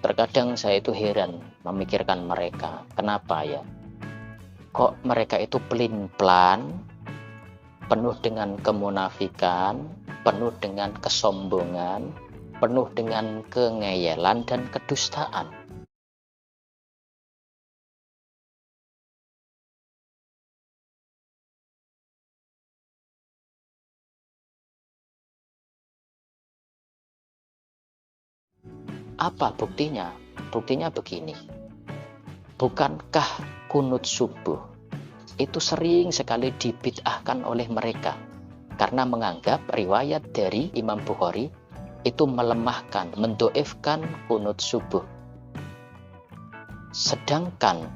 Terkadang saya itu heran memikirkan mereka. Kenapa ya? Kok mereka itu pelin-pelan, penuh dengan kemunafikan, penuh dengan kesombongan, penuh dengan kengeyelan dan kedustaan. Apa buktinya? Buktinya begini. Bukankah kunut subuh itu sering sekali dibid'ahkan oleh mereka karena menganggap riwayat dari Imam Bukhari itu melemahkan, mendoifkan kunut subuh. Sedangkan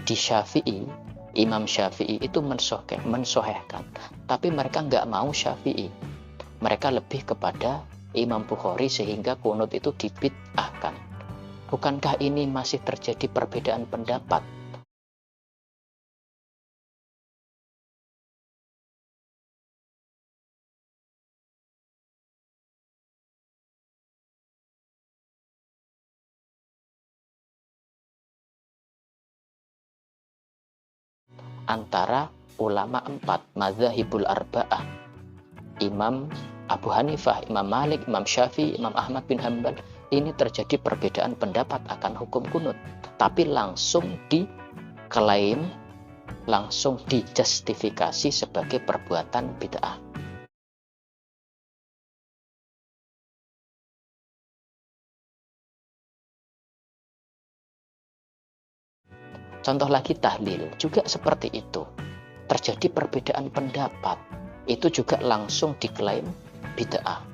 di Syafi'i, Imam Syafi'i itu mensohehkan, tapi mereka nggak mau Syafi'i. Mereka lebih kepada Imam Bukhari sehingga kunut itu dibid'ahkan. Bukankah ini masih terjadi perbedaan pendapat? Antara ulama 4 madzhabul arba'ah, Imam Abu Hanifah, Imam Malik, Imam Syafi'i, Imam Ahmad bin Hanbal, ini terjadi perbedaan pendapat akan hukum kunut, tapi langsung diklaim, langsung dijustifikasi sebagai perbuatan bid'ah. Contoh lagi tahlil, juga seperti itu. Terjadi perbedaan pendapat, itu juga langsung diklaim bid'ah.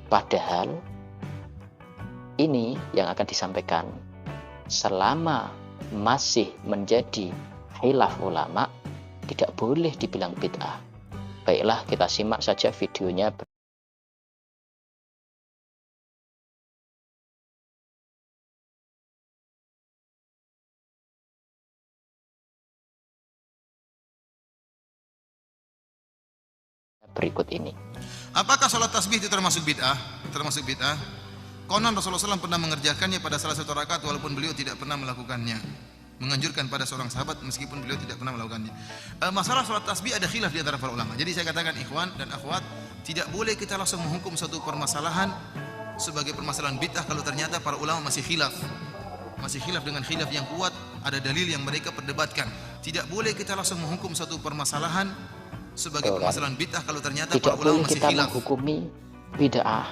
Padahal ini yang akan disampaikan selama masih menjadi khilaf ulama tidak boleh dibilang bid'ah. Baiklah, kita simak saja videonya. Berikut ini. Apakah sholat tasbih itu termasuk bid'ah? Termasuk bid'ah. Konon Rasulullah SAW pernah mengerjakannya pada salah satu rakaat walaupun beliau tidak pernah melakukannya. Menganjurkan pada seorang sahabat meskipun beliau tidak pernah melakukannya. Masalah sholat tasbih ada khilaf di antara para ulama. Jadi saya katakan ikhwan dan akhwat, tidak boleh kita langsung menghukum suatu permasalahan sebagai permasalahan bid'ah kalau ternyata para ulama masih khilaf. Masih khilaf dengan khilaf yang kuat, ada dalil yang mereka perdebatkan. Tidak boleh kita langsung menghukum suatu permasalahan sebagai permasalahan bid'ah kalau ternyata para ulama masih khilaf. Tidak boleh kita menghukumi bid'ah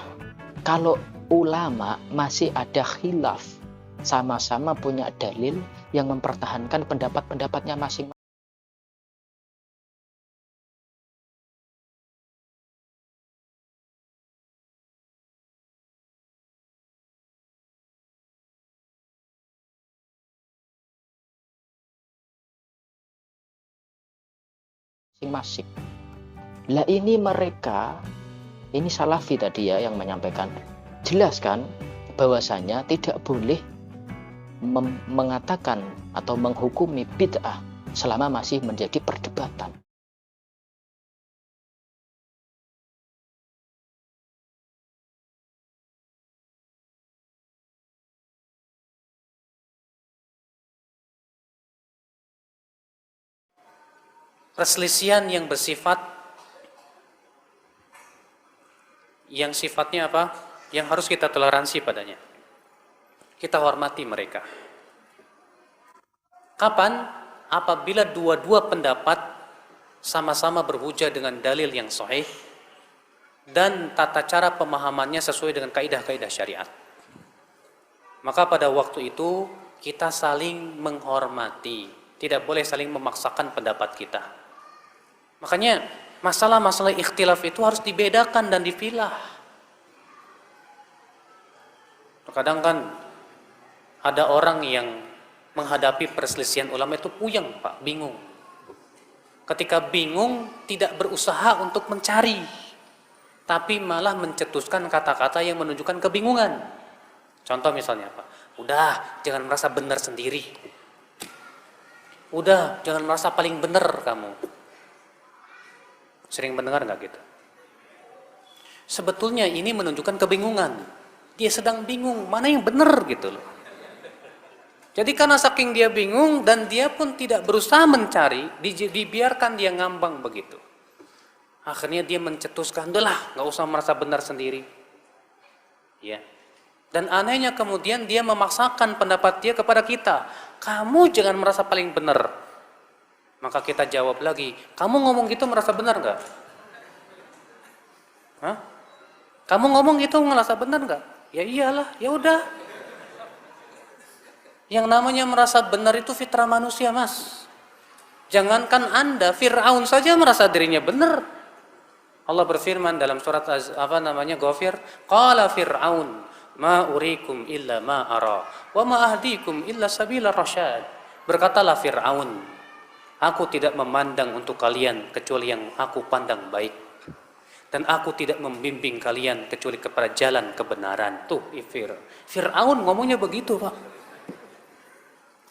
kalau ulama masih ada khilaf, sama-sama punya dalil yang mempertahankan pendapat-pendapatnya masing-masing. Masing-masing. Lah ini mereka, ini Salafi tadi ya yang menyampaikan, jelaskan bahwasanya tidak boleh mengatakan atau menghukumi bid'ah selama masih menjadi perdebatan. Perselisihan yang bersifat, yang sifatnya apa? Yang harus kita toleransi padanya. Kita hormati mereka. Kapan? Apabila dua-dua pendapat sama-sama berhujah dengan dalil yang sahih dan tata cara pemahamannya sesuai dengan kaidah-kaidah syariat. Maka pada waktu itu kita saling menghormati, tidak boleh saling memaksakan pendapat kita. Makanya masalah-masalah ikhtilaf itu harus dibedakan dan dipilah. Terkadang kan ada orang yang menghadapi perselisihan ulama itu puyeng, Pak, bingung. Ketika bingung tidak berusaha untuk mencari, tapi malah mencetuskan kata-kata yang menunjukkan kebingungan. Contoh misalnya apa? Udah, jangan merasa benar sendiri. Udah, jangan merasa paling benar kamu. Sering mendengar nggak gitu? Sebetulnya ini menunjukkan kebingungan. Dia sedang bingung, mana yang benar gitu loh. Jadi karena saking dia bingung dan dia pun tidak berusaha mencari, dibiarkan dia ngambang begitu. Akhirnya dia mencetuskan, udahlah, nggak usah merasa benar sendiri. Ya. Dan anehnya kemudian dia memaksakan pendapat dia kepada kita. Kamu jangan merasa paling benar. Maka kita jawab lagi, kamu ngomong gitu merasa benar nggak? Hah? Kamu ngomong gitu merasa benar nggak? Ya iyalah, ya udah. Yang namanya merasa benar itu fitrah manusia, Mas. Jangankan Anda, Fir'aun saja merasa dirinya benar. Allah berfirman dalam surat Ghafir, qala Fir'aun ma urikum illa ma ara wa ma ahdikum illa sabila rasyad. Berkatalah Fir'aun, aku tidak memandang untuk kalian kecuali yang aku pandang baik, dan aku tidak membimbing kalian kecuali kepada jalan kebenaran. Tuh, Fir'aun ngomongnya begitu, Pak.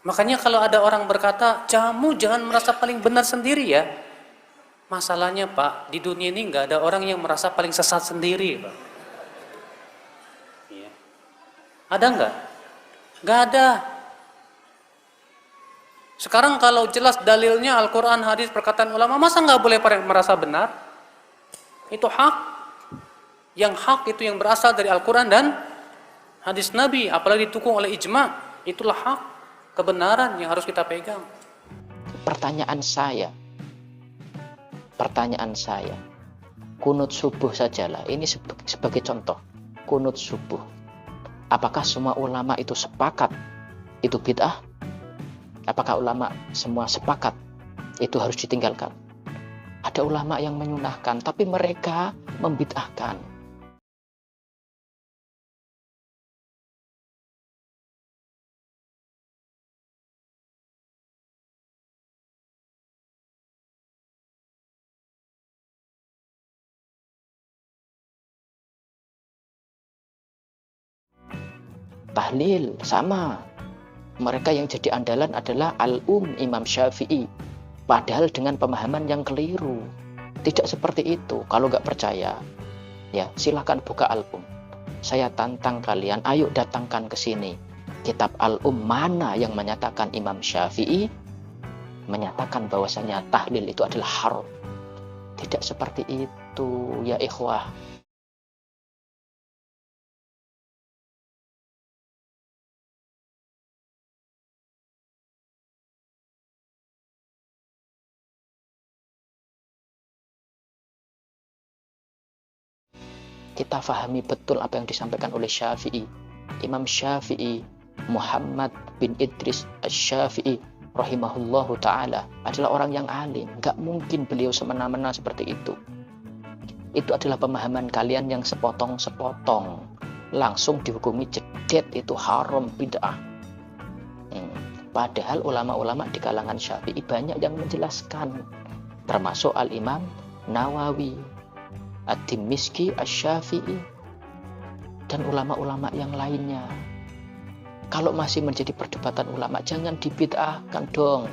Makanya kalau ada orang berkata, kamu jangan merasa paling benar sendiri ya. Masalahnya Pak, di dunia ini nggak ada orang yang merasa paling sesat sendiri, Pak. Iya. Ada nggak? Nggak ada. Sekarang kalau jelas dalilnya Al-Quran, hadis, perkataan ulama, masa nggak boleh merasa benar? Itu hak. Yang hak itu yang berasal dari Al-Quran dan hadis Nabi, apalagi didukung oleh ijma. Itulah hak. Kebenaran yang harus kita pegang. Pertanyaan saya, kunut subuh sajalah, ini sebagai contoh, kunut subuh. Apakah semua ulama itu sepakat itu bid'ah? Apakah ulama semua sepakat itu harus ditinggalkan? Ada ulama yang menyunahkan, tapi mereka membid'ahkan. Tahlil sama, mereka yang jadi andalan adalah Imam Syafi'i, padahal dengan pemahaman yang keliru. Tidak seperti itu. Kalau nggak percaya, ya silakan buka saya tantang kalian, ayo datangkan ke sini kitab mana yang menyatakan Imam Syafi'i menyatakan bahwasanya tahlil itu adalah haram. Tidak seperti itu ya ikhwah. Kita fahami betul apa yang disampaikan oleh Syafi'i. Imam Syafi'i, Muhammad bin Idris Asy-Syafi'i rahimahullahu ta'ala adalah orang yang alim. Gak mungkin beliau semena-mena seperti itu. Itu adalah pemahaman kalian yang sepotong-sepotong. Langsung dihukumi jedet, itu haram, bid'ah. Padahal ulama-ulama di kalangan Syafi'i banyak yang menjelaskan. Termasuk Al-Imam Nawawi, Ad-Dimishqi Asy-Syafi'i, dan ulama-ulama yang lainnya. Kalau masih menjadi perdebatan ulama, jangan dibid'ahkan dong.